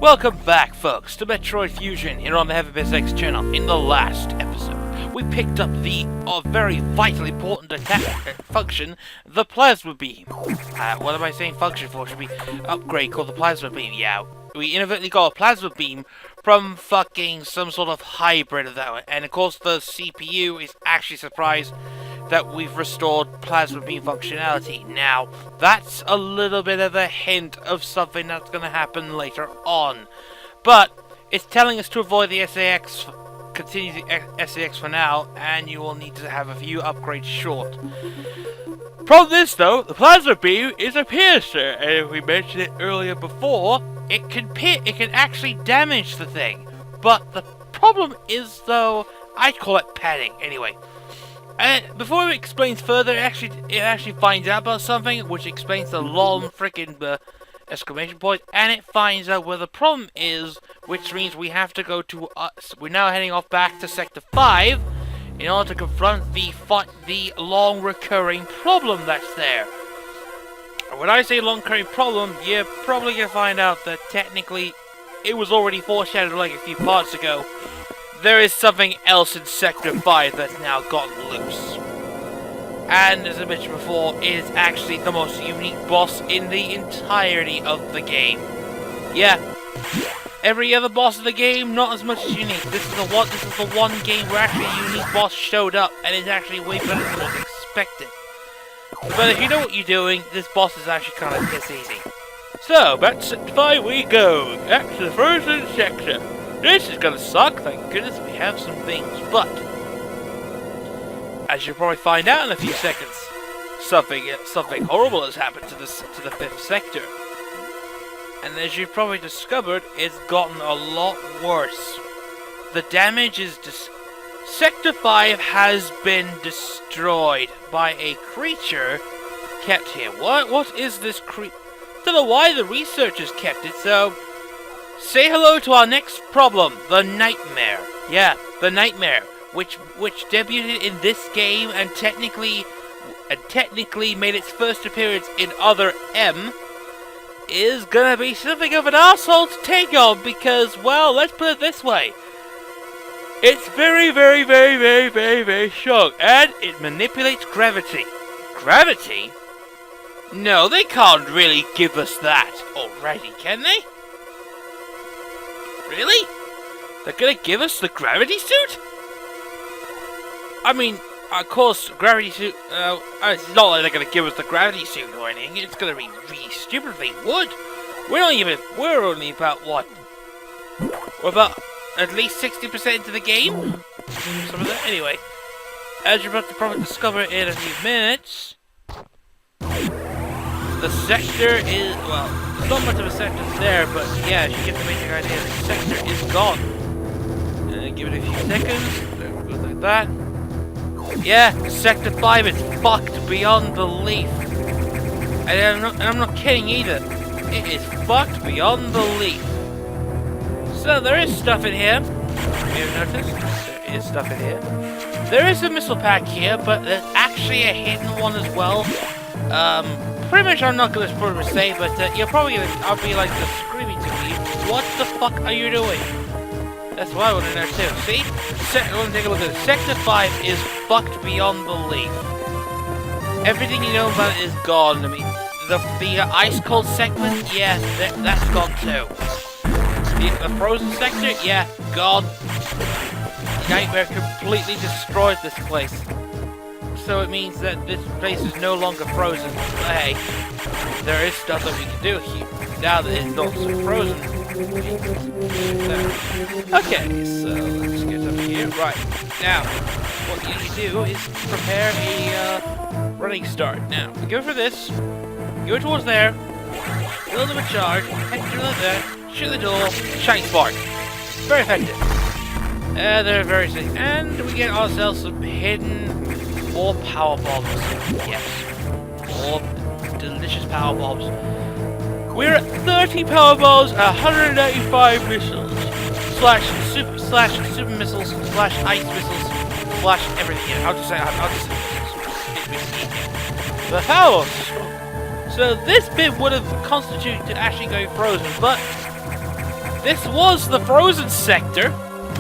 Welcome back, folks, to Metroid Fusion here on the HeavyBaseX channel. In the last episode, we picked up the very vitally important attack function, the Plasma Beam. What am I saying function for? Should be upgrade called the Plasma Beam. Yeah, we inadvertently got a Plasma Beam from fucking some sort of hybrid of that one. And of course the CPU is actually surprised that we've restored Plasma Beam functionality. Now, that's a little bit of a hint of something that's going to happen later on. But it's telling us to avoid the SAX, continue the SAX for now, and you will need to have a few upgrades short. Problem is, though, the Plasma Beam is a piercer, and if we mentioned it earlier before, it can actually damage the thing. But the problem is, though, I call it padding. Anyway. And before it explains further, it actually finds out about something, which explains the long freaking exclamation point, and it finds out where the problem is, which means we have to go to we're now heading off back to Sector 5 in order to confront the long recurring problem that's there. And when I say long recurring problem, you're probably gonna find out that technically it was already foreshadowed like a few parts ago. There is something else in Sector 5 that's now gotten loose. And as I mentioned before, it is actually the most unique boss in the entirety of the game. Yeah, every other boss in the game, not as much as unique. This is the one game where actually a unique boss showed up, and it's actually way better than was expected. But if you know what you're doing, this boss is actually kind of piss easy. So, back to Sector 5 we go. Back to the frozen sector. This is gonna suck, thank goodness we have some things, but as you'll probably find out in a few seconds, something horrible has happened to the 5th sector. And as you've probably discovered, it's gotten a lot worse. The damage is Sector 5 has been destroyed by a creature kept here. What is this creature? Don't know why the researchers kept it, so say hello to our next problem, the Nightmare. Yeah, the Nightmare, which debuted in this game and technically made its first appearance in Other M, is gonna be something of an asshole to take on because, well, let's put it this way. It's very, very, very, very, very, very strong, and it manipulates gravity. Gravity? No, they can't really give us that already, can they? Really? They're gonna give us the gravity suit? I mean, of course, gravity suit, it's not like they're gonna give us the gravity suit or anything. It's gonna be really stupid if they would. We're only about, what? We're about at least 60% into the game? Some of that, anyway. As you're about to probably discover in a few minutes, the sector is, well, there's not much of a sector there, but yeah, you get the basic idea. The sector is gone. Give it a few seconds. There we go, like that. Yeah, Sector 5 is fucked beyond belief. And I'm not kidding either. It is fucked beyond belief. So there is stuff in here. You have noticed? There is stuff in here. There is a missile pack here, but there's actually a hidden one as well. Pretty much I'm not going to say, but you're probably going to, I'll be like screaming to me, what the fuck are you doing? That's what I want to know too. See? Let me take a look at it. Sector 5 is fucked beyond belief. Everything you know about it is gone. I mean, the ice cold segment, yeah, that's gone too. The frozen sector, yeah, gone. Nightmare completely destroyed this place. So it means that this place is no longer frozen. But hey, there is stuff that we can do here now that it's not so frozen. Okay, so let's get up here. Right, now, what you need to do is prepare a running start. Now, we go for this, go towards there, build up a charge, head to there, shoot the door, shine spark. Very effective. They're very safe. And we get ourselves some hidden more power bombs. Yes. More delicious power bombs. We're at 30 power bombs, 185 missiles. Slash super missiles, slash ice missiles, slash everything. Yeah, I'll just say missiles. The power bombs. So this bit would have constituted to actually go frozen, but This was the frozen sector,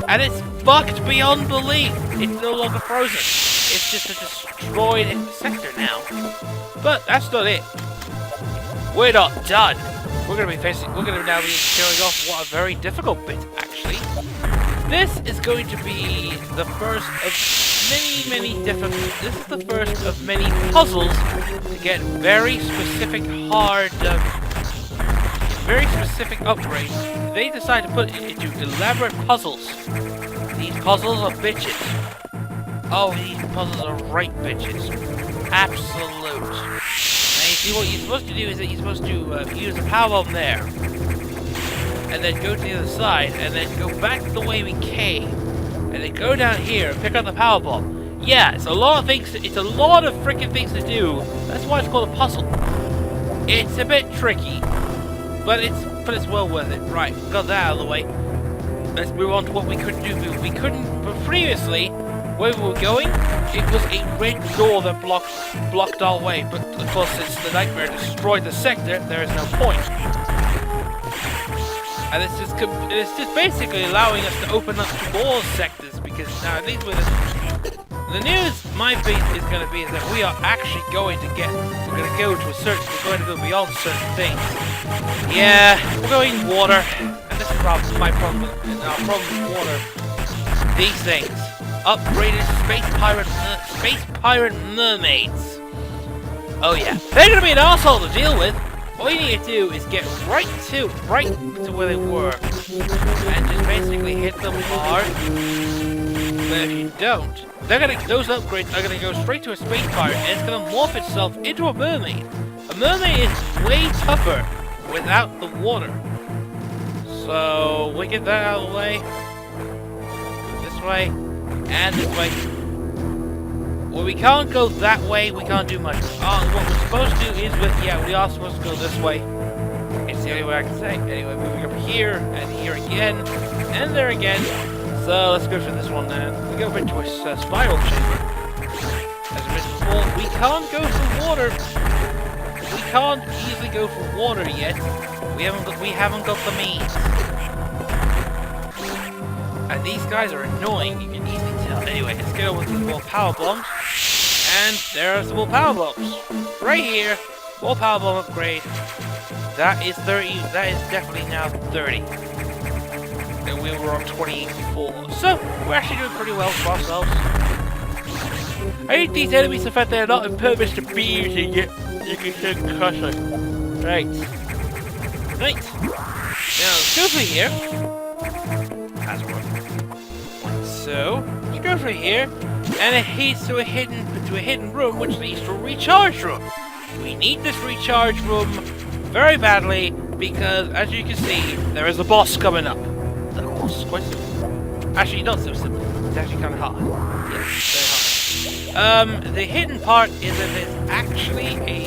and it's fucked beyond belief. It's no longer frozen. It's just a destroyed sector now. But that's not it. We're not done. We're gonna now be showing off what a very difficult bit, actually. This is going to be the first of many different. This is the first of many puzzles to get very specific, hard, very specific upgrades. They decide to put it into elaborate puzzles. These puzzles are bitches. Oh, these puzzles are right bitches. Absolute. Now you see what you're supposed to do is that you're supposed to use a power bomb there, and then go to the other side, and then go back the way we came, and then go down here and pick up the power bomb. Yeah, it's a lot of things. It's a lot of freaking things to do. That's why it's called a puzzle. It's a bit tricky, but it's well worth it. Right, got that out of the way. Let's move on to what we couldn't do. We couldn't, but previously, where we were going, it was a red door that blocked our way. But of course, since the nightmare destroyed the sector, there is no point. And it's just basically allowing us to open up more sectors, because now at least with the news, my beat is going to be that we are actually going to go beyond certain things. Yeah, we're going water, and this is my problem. Our problem with water. These things, upgraded space pirate mermaids. Oh yeah, they're going to be an asshole to deal with. All you need to do is get right to where they were, and just basically hit them hard. But if you don't, those upgrades are gonna go straight to a space pirate, and it's gonna morph itself into a mermaid. A mermaid is way tougher without the water. So we get that out of the way. This way, and this way. Well, we can't go that way, we can't do much. What we're supposed to do is we are supposed to go this way. It's the only way I can say. Anyway, moving up here, and here again, and there again. So, let's go for this one now. We go into a spiral chamber. As I mentioned before, we can't go for water. We can't easily go for water yet. We haven't got the means. And these guys are annoying, you can easily tell. Anyway, let's go with some more power bombs. And there are some more power bombs. Right here, more power bomb upgrade. That is 30, that is definitely now 30. And we were on 24. So, we're actually doing pretty well for ourselves. I hate these enemies, the fact they're not impervious to beams and you can crush them. Right. Right. Now, let's go through here. That's one. So, you go through here, and it leads to a hidden room, which leads to a recharge room. We need this recharge room very badly, because as you can see, there is a boss coming up. The boss is quite simple. Actually, not so simple. It's actually kind of hard. Yes, very hard. The hidden part is that there's actually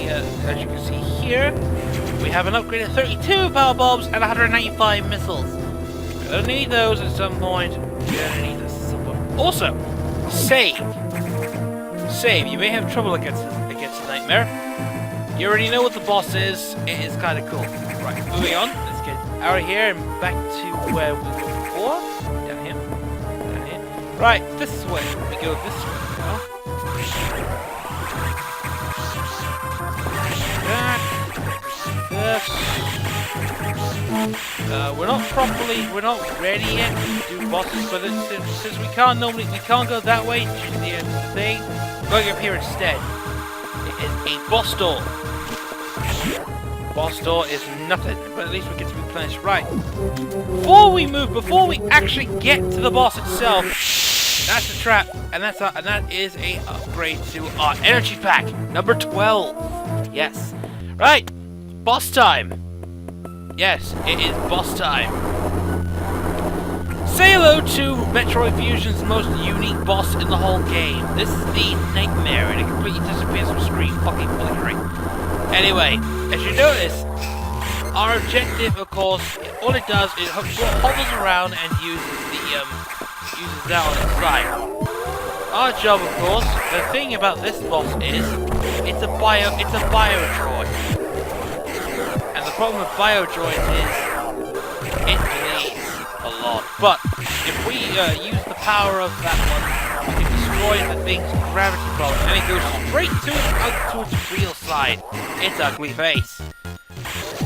as you can see here, we have an upgrade of 32 power bombs and 195 missiles. We're gonna need those at some point. We're gonna need this at some point. Also, save. Save. You may have trouble against the nightmare. You already know what the boss is. It is kind of cool. Right, moving on. Let's get out of here and back to where we were before. Down here. Down here. Right, this is where we go this way now. We're not ready yet to do bosses, but since we can't go that way to the end of the day, we're going up here instead. It is a boss door. Boss door is nothing, but at least we get to replenish. Right. Before we actually get to the boss itself, that's the trap, and that is a upgrade to our energy pack, number 12. Yes. Right. Boss time. Yes, it is boss time. Say hello to Metroid Fusion's most unique boss in the whole game. This is the Nightmare, and it completely disappears from screen. Fucking flickering. Anyway, as you notice, our objective, of course, all it does is hovers around and uses that on its side. Our job, of course, the thing about this boss is, it's a Biodroid. And the problem with Biodroid is, it bleeds. But if we use the power of that one, we can destroy the thing's gravity ball, and it goes straight to its real side. Its ugly face.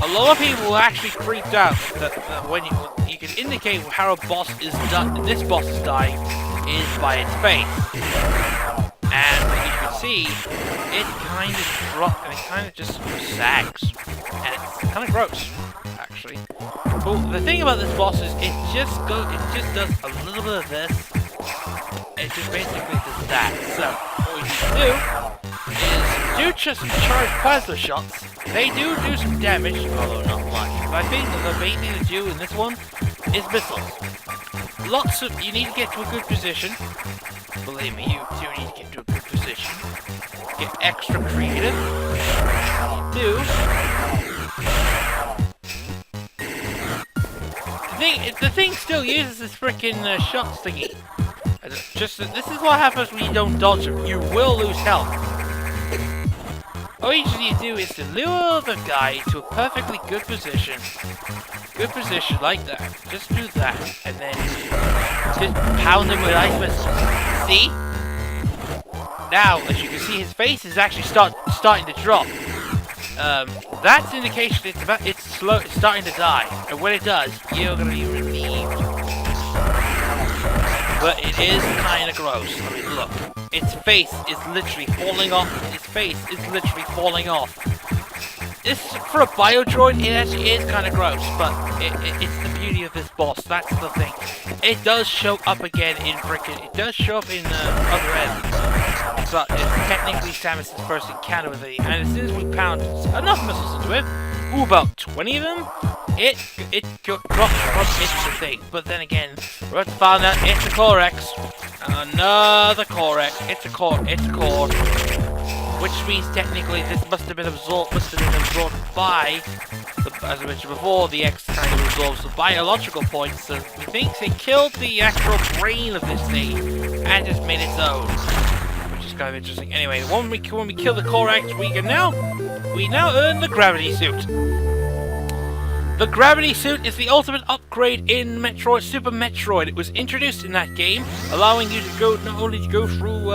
A lot of people were actually creeped out that when you can indicate how a boss is done, this boss is dying, is by its face. And you can see, it kind of drops and it kind of just sags, and it's kind of gross, actually. But the thing about this boss is it just does a little bit of this. It just basically does that. So what we need to do is do just charge plasma shots. They do some damage, although not much. But I think the main thing to do in this one is missiles. You need to get to a good position. Believe me, you do need to get to a good position. Get extra creative. You do. The thing still uses this freaking shots thingy. This is what happens when you don't dodge them. You will lose health. All you need to do is to lure the guy to a perfectly good position. Good position like that. Just do that. And then just pound him with ice missiles. See? Now, as you can see, his face is actually starting to drop. That's an indication it's starting to die. And when it does, you're going to be relieved. But it is kind of gross. I mean, look. Its face is literally falling off. Its face is literally falling off. This, for a Biodroid, it actually is kind of gross, but it's the beauty of this boss. That's the thing. It does show up again in it does show up in other ends. But it's technically Samus's first encounter with it, and as soon as we pound enough missiles into it, about 20 of them, it drops from its thing. But then again, we're about to find out it's a Corex. Another Corex. It's a core. Which means technically this must have been absorbed by, as I mentioned before, the X kind of absorbs the biological points, so he thinks it killed the actual brain of this thing and just made its own. Which is kind of interesting. Anyway, when we kill the Corex, we now earn the gravity suit. The gravity suit is the ultimate upgrade in Metroid, Super Metroid. It was introduced in that game, allowing you to not only go through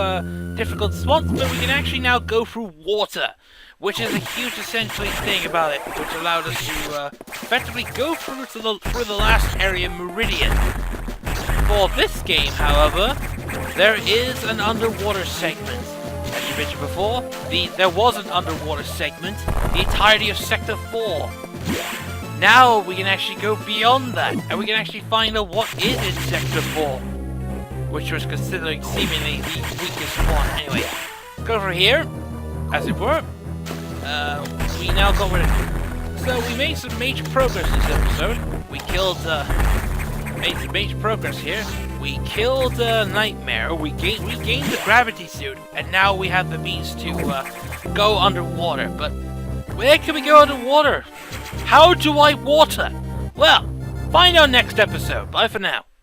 difficult spots, but we can actually now go through water, which is a huge essentially thing about it, which allowed us to effectively go through the last area, Meridian. For this game, however, there is an underwater segment. As you mentioned before, there was an underwater segment, the entirety of Sector 4. Now we can actually go beyond that, and we can actually find out what is in Sector 4, which was considered seemingly the weakest one. Anyway, go over here, as it were. We now got rid of it. So we made some major progress this episode. We made some major progress here. We killed Nightmare. We gained the gravity suit, and now we have the means to go underwater. But where can we go underwater? How do I water? Well, find out next episode. Bye for now.